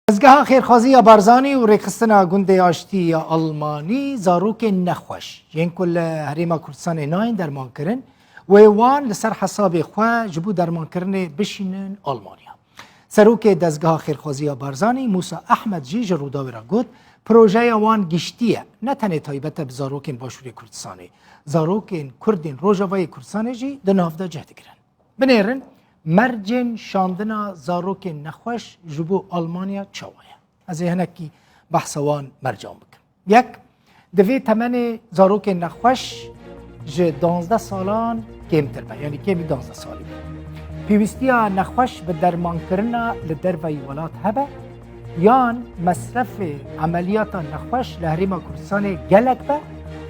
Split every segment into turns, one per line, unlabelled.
دەستگاها خێرخوازیە بارزانی و ڕێکخستنە گوندی ئاشتی ئەڵمانی زاروکێ نەخۆش یەن کو لە هەرێما کوردستانê ناین دەرمانکردن وێوان لەسەر حەسابê xwe ji bo dermankirinê bişînin Almanya. Serokê dezgeha xêrxwaziya Barzanî Musa Ehmed jî ji Rûdawê re got projeya wan giştiye ne tenê taybet e bi zarokên Başûrê Kurdistanê. Zarokên Kurdên Rojavayê Kurdistanê jî di nav de cih dikirin. Binêrin mercên şandina zarokên nexweş ji bo Almanya çawa ye. Ez ê hinekî behsa wan mercan bikim. Yek, di vê temenê zarokên nexweş ji 12 salan kêmtir be, yanî kêmî 12 salî be. Pêwîstiya nexweş bi dermankirina li derveyî welat hebe yan mesrefê emeliyata nexweş li Herêma Kurdistanê gelek be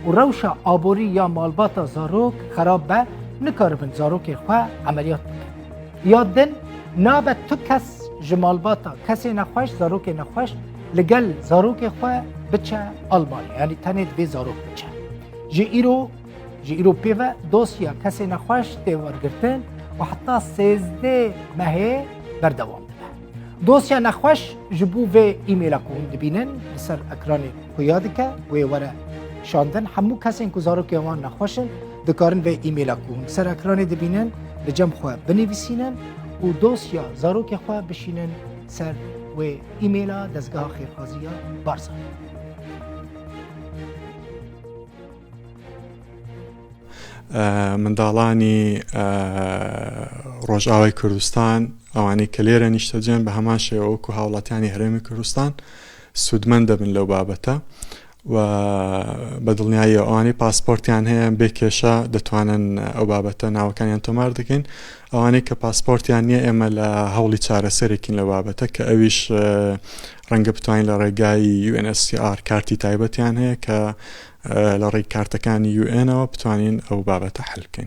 û rewşa aborî ya malbata zarok xerab be nikaribin zarokê xwe emeliyat bikin. Ya din nabe tu kes ji malbata kesê nexweş zarokê nexweş li gel zarokê xwe biçe Almanya, yanî tenê divê zarok biçe. Ji îro pêve dosya kesê nexweş tê wergirtin û heta 13 mehê berdewam dibe. Dosya nexweş ji bo vê îmêla ku hûn dibînin li ser ekranê xuya dike wê were şandin hemû kesên ku zarokê wan nexweşin dikarin vê îmêla ku hûn ser ekranê dibînin li cem xwe binivîsînin û dosya zarokê xwe bişînin ser wê îmêla dezgeha xêrxwaziya Barzanî.
منداڵانی ڕۆژئاوای کوردستان ئەوانەی کە لێرە نیشتەجێن بە هەمان شێوە وەکو هاوڵاتیانی هەرێمی کوردستان سوودمەند دەبن لەو بابەتە و بە دڵنیایی ئەوانەی پاسپۆرتیان هەیە بێ کێشە دەتوانن ئەو بابەتە ناوەکانیان تۆمار دەکەین. ئەوانەی کە پاسپۆرتیان نییە ئێمە لە هەوڵی چارەسەرێکین لە بابەتە کە ئەویش ڕەنگە بتوانین لە ڕێگای UNHCR کارتی تایبەتیان هەیە کە لە ڕێی کارتەکانی UN-ەوە بتوانین ئەو بابەتە حل بکەین.